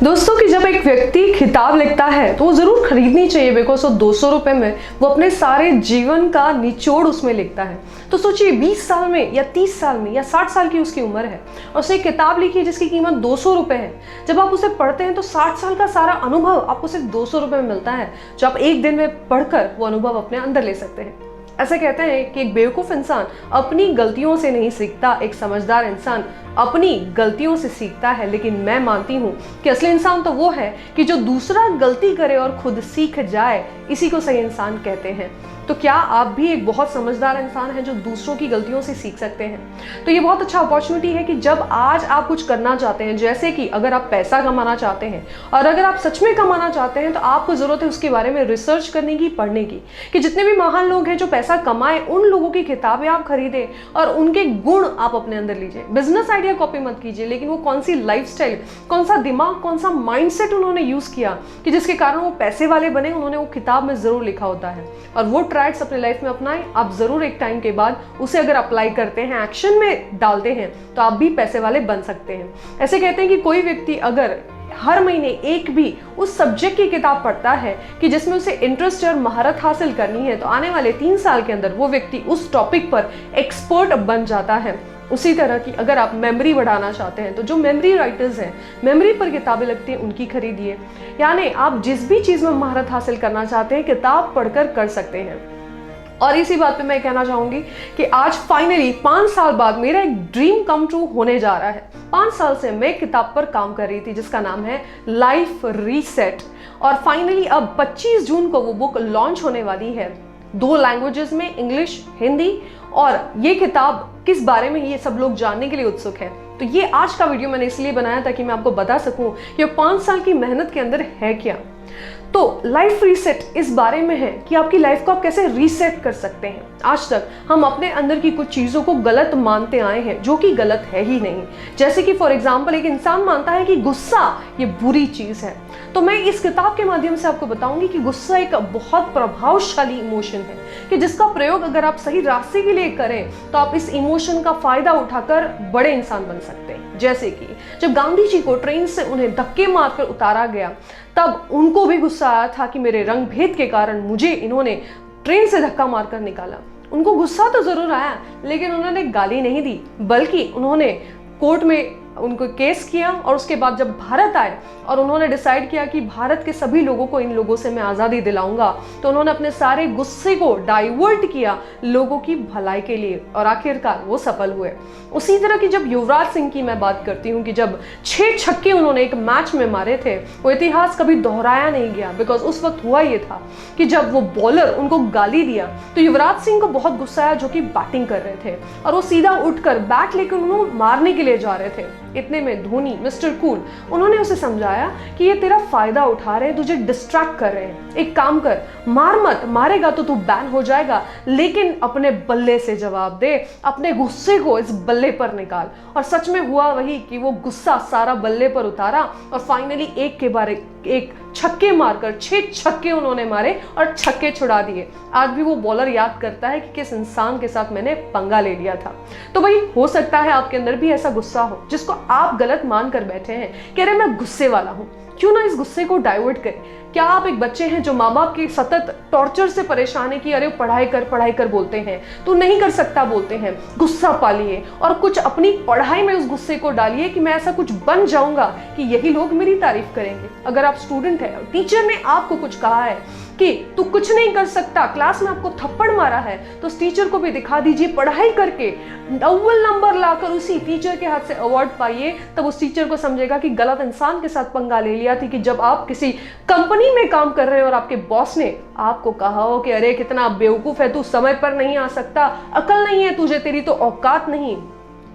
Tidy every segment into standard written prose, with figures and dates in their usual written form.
दोस्तों कि जब एक व्यक्ति किताब लिखता है तो वो ज़रूर खरीदनी चाहिए, बिकॉज वो 200 रुपये में वो अपने सारे जीवन का निचोड़ उसमें लिखता है। तो सोचिए 20 साल में या 30 साल में या 60 साल की उसकी उम्र है और उसने एक किताब लिखी है जिसकी कीमत 200 रुपये है। जब आप उसे पढ़ते हैं तो 60 साल का सारा अनुभव आपको सिर्फ 200 रुपये में मिलता है, जो आप एक दिन में पढ़कर वो अनुभव अपने अंदर ले सकते हैं। ऐसे कहते हैं कि एक बेवकूफ़ इंसान अपनी गलतियों से नहीं सीखता, एक समझदार इंसान अपनी गलतियों से सीखता है। लेकिन मैं मानती हूँ कि असली इंसान तो वो है कि जो दूसरा गलती करे और खुद सीख जाए, इसी को सही इंसान कहते हैं। तो क्या आप भी एक बहुत समझदार इंसान हैं जो दूसरों की गलतियों से सीख सकते हैं? तो ये बहुत अच्छा अपॉर्चुनिटी है कि जब आज आप कुछ करना चाहते हैं, जैसे कि अगर आप पैसा कमाना चाहते हैं और अगर आप सच में कमाना चाहते हैं, तो आपको ज़रूरत है उसके बारे में रिसर्च करने की, पढ़ने की, कि जितने भी महान लोग हैं जो पैसा कमाए, उन लोगों की किताबें आप खरीदें और उनके गुण आप अपने अंदर लीजिए। बिजनेस आइडिया कॉपी मत कीजिए, लेकिन वो कौन सी लाइफस्टाइल, कौन सा दिमाग, कौन सा माइंडसेट उन्होंने यूज़ किया कि जिसके कारण वो पैसे वाले बने, उन्होंने वो किताब में ज़रूर लिखा होता है। और वो ट्रैक्स अपने लाइफ में अपनाएं। आप ज़रूर एक टाइम के बाद उसे अगर अप्लाई करते हैं, एक्शन में डालते हैं, तो आप भी पैसे वाले बन सकते हैं। ऐसे कहते हैं कि कोई व्यक्ति अगर हर महीने एक भी उस सब्जेक्ट की किताब पढ़ता है कि जिसमें उसे इंटरेस्ट और महारत हासिल करनी है, तो आने वाले 3 साल के अंदर वो व्यक्ति उस टॉपिक पर एक्सपर्ट बन जाता है। उसी तरह की अगर आप मेमोरी बढ़ाना चाहते हैं, तो जो मेमोरी राइटर्स हैं, मेमोरी पर किताबें लगती हैं, उनकी खरीदिए। यानी आप जिस भी चीज़ में महारत हासिल करना चाहते हैं, किताब पढ़कर कर सकते हैं। और इसी बात पे मैं कहना चाहूँगी कि आज फाइनली 5 साल बाद मेरा एक ड्रीम कम ट्रू होने जा रहा है। 5 साल से मैं किताब पर काम कर रही थी जिसका नाम है लाइफ रीसेट, और फाइनली अब 25 जून को वो बुक लॉन्च होने वाली है 2 लैंग्वेजेस में, इंग्लिश, हिंदी। और ये किताब किस बारे में, ये सब लोग जानने के लिए उत्सुक हैं। तो ये आज का वीडियो मैंने इसलिए बनाया ताकि मैं आपको बता सकूं कि 5 साल की मेहनत के अंदर है क्या। तो लाइफ रीसेट इस बारे में है कि आपकी लाइफ को आप कैसे रीसेट कर सकते हैं। आज तक हम अपने अंदर की कुछ चीज़ों को गलत मानते आए हैं जो कि गलत है ही नहीं। जैसे कि फॉर एग्जांपल एक इंसान मानता है कि गुस्सा ये बुरी चीज़ है। तो मैं इस किताब के माध्यम से आपको बताऊंगी कि गुस्सा एक बहुत प्रभावशाली इमोशन है कि जिसका प्रयोग अगर आप सही रास्ते के लिए करें तो आप इस इमोशन का फायदा उठाकर बड़े इंसान बन सकते हैं। जैसे कि जब गांधी जी को ट्रेन से उन्हें धक्के मारकर उतारा गया, तब उनको भी गुस्सा आया था कि मेरे रंग भेद के कारण मुझे इन्होंने ट्रेन से धक्का मारकर निकाला। उनको गुस्सा तो जरूर आया, लेकिन उन्होंने गाली नहीं दी, बल्कि उन्होंने कोर्ट में उनको केस किया। और उसके बाद जब भारत आए और उन्होंने डिसाइड किया कि भारत के सभी लोगों को, इन लोगों से मैं आज़ादी दिलाऊंगा, तो उन्होंने अपने सारे गुस्से को डाइवर्ट किया लोगों की भलाई के लिए, और आखिरकार वो सफल हुए। उसी तरह की जब युवराज सिंह की मैं बात करती हूँ कि जब 6 छक्के उन्होंने एक मैच में मारे थे, वो इतिहास कभी दोहराया नहीं गया। बिकॉज उस वक्त हुआ ये था कि जब वो बॉलर उनको गाली दिया तो युवराज सिंह को बहुत गुस्सा आया, जो कि बैटिंग कर रहे थे, और वो सीधा उठकर बैट लेकर उन्होंने मारने के लिए जा रहे थे। इतने में धोनी, मिस्टर कूल, उन्होंने उसे समझाया कि ये तेरा फायदा उठा रहे हैं, तुझे डिस्ट्रैक्ट कर रहे हैं, एक काम कर, मार मत, मारेगा तो तू बैन हो जाएगा, लेकिन अपने बल्ले से जवाब दे, अपने गुस्से को इस बल्ले पर निकाल। और सच में हुआ वही कि वो गुस्सा सारा बल्ले पर उतारा और फाइनली एक के बाद एक छक्के मारकर 6 छक्के उन्होंने मारे और छक्के छुड़ा दिए। आज भी वो बॉलर याद करता है कि किस इंसान के साथ मैंने पंगा ले लिया था। तो वही हो सकता है आपके अंदर भी ऐसा गुस्सा हो जिसको आप गलत मान कर बैठे हैं कि अरे मैं गुस्से वाला हूँ। क्यों ना इस गुस्से को डाइवर्ट करें। क्या आप एक बच्चे हैं जो माँ बाप के सतत टॉर्चर से परेशान है कि अरे पढ़ाई कर बोलते हैं, तू नहीं कर सकता बोलते हैं, गुस्सा पालिए और कुछ अपनी पढ़ाई में उस गुस्से को डालिए कि मैं ऐसा कुछ बन जाऊंगा कि यही लोग मेरी तारीफ करेंगे। अगर आप स्टूडेंट है और टीचर ने आपको कुछ कहा है कि तू कुछ नहीं कर सकता, क्लास में आपको थप्पड़ मारा है, तो उस टीचर को भी दिखा दीजिए, पढ़ाई करके अव्वल नंबर लाकर उसी टीचर के हाथ से अवार्ड पाइए। तब उस टीचर को समझेगा कि गलत इंसान के साथ पंगा ले लिया थी कि जब आप किसी कंपनी में काम कर रहे हो और आपके बॉस ने आपको कहा हो कि अरे कितना बेवकूफ है तू, समय पर नहीं आ सकता, अकल नहीं है तुझे, तेरी तो औकात नहीं।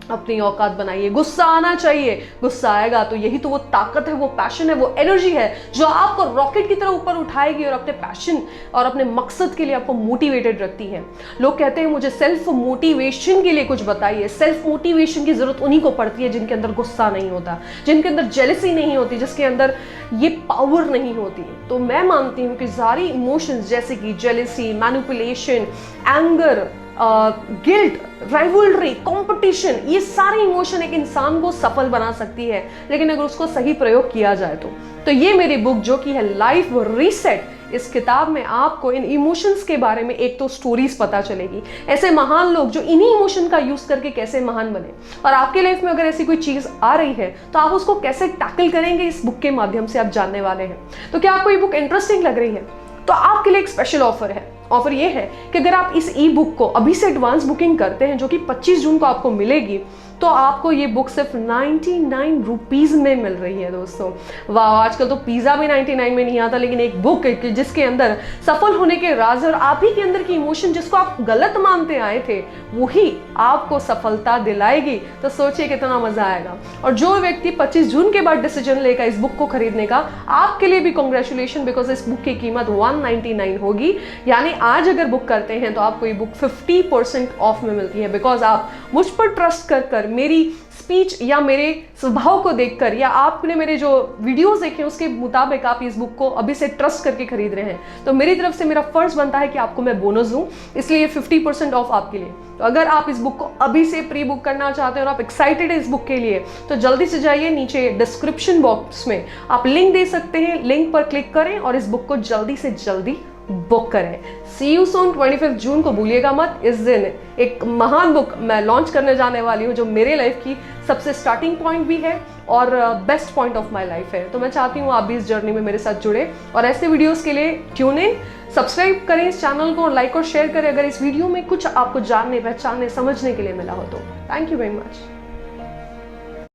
अपनी औकात बनाइए। गुस्सा आना चाहिए, गुस्सा आएगा तो यही तो वो ताकत है, वो पैशन है, वो एनर्जी है जो आपको रॉकेट की तरह ऊपर उठाएगी और अपने पैशन और अपने मकसद के लिए आपको मोटिवेटेड रखती है। लोग कहते हैं मुझे सेल्फ मोटिवेशन के लिए कुछ बताइए। सेल्फ मोटिवेशन की जरूरत उन्हीं को पड़ती है जिनके अंदर गुस्सा नहीं होता, जिनके अंदर जेलसी नहीं होती, जिसके अंदर ये पावर नहीं होती। तो मैं मानती हूँ कि सारी इमोशंस जैसे कि jealousy, manipulation, anger, guilt, rivalry, competition, ये सारे इमोशन एक इंसान को सफल बना सकती है, लेकिन अगर उसको सही प्रयोग किया जाए तो ये मेरी बुक जो कि है लाइफ रीसेट, इस किताब में आपको इन इमोशंस के बारे में एक तो स्टोरीज पता चलेगी, ऐसे महान लोग जो इन्हीं इमोशन का यूज करके कैसे महान बने, और आपके लाइफ में अगर ऐसी कोई चीज आ रही है तो आप उसको कैसे टैकल करेंगे, इस बुक के माध्यम से आप जानने वाले हैं। तो क्या आपको ये बुक इंटरेस्टिंग लग रही है? तो आपके लिए एक स्पेशल ऑफर है। ऑफर ये है कि अगर आप इस ई बुक को अभी से एडवांस बुकिंग करते हैं, जो कि 25 जून को आपको मिलेगी, तो आपको ये बुक सिर्फ 99 रुपीज में मिल रही है दोस्तों। वाह, आजकल तो पिज्जा भी 99 में नहीं आता, लेकिन एक बुक जिसके अंदर सफल होने के राज और आप ही के अंदर की इमोशन जिसको आप गलत मानते आए थे, वही आपको सफलता दिलाएगी। तो सोचिए कितना मजा आएगा। और जो व्यक्ति 25 जून के बाद डिसीजन लेगा इस बुक को खरीदने का, आपके लिए भी कॉन्ग्रेचुलेशन, बिकॉज इस बुक की कीमत 199 होगी। यानी आज अगर बुक करते हैं तो आपको ये बुक 50% ऑफ में मिलती है, बिकॉज आप मुझ पर ट्रस्ट कर मेरी स्पीच या मेरे स्वभाव को देखकर, या आपने मेरे जो वीडियोस देखे उसके मुताबिक आप इस बुक को अभी से ट्रस्ट करके खरीद रहे हैं। तो मेरी तरफ से मेरा फर्ज बनता है कि आपको मैं बोनस दूं, इसलिए 50% ऑफ आपके लिए। तो अगर आप इस बुक को अभी से प्री बुक करना चाहते हैं और आप एक्साइटेड है इस बुक के लिए, तो जल्दी से जाइए, नीचे डिस्क्रिप्शन बॉक्स में आप लिंक दे सकते हैं, लिंक पर क्लिक करें और इस बुक को जल्दी से जल्दी बुक करें। सी यू सून 25 जून को भूलिएगा मत। इस दिन एक महान बुक मैं लॉन्च करने जाने वाली हूँ, जो मेरे लाइफ की सबसे स्टार्टिंग पॉइंट भी है और best point of my life है। तो मैं चाहती हूँ आप भी इस जर्नी में मेरे साथ जुड़े, और ऐसे वीडियोस के लिए ट्यून इन, सब्सक्राइब करें इस चैनल को, लाइक और शेयर करें अगर इस वीडियो में कुछ आपको जानने, पहचानने, समझने के लिए मिला हो तो। Thank you very much.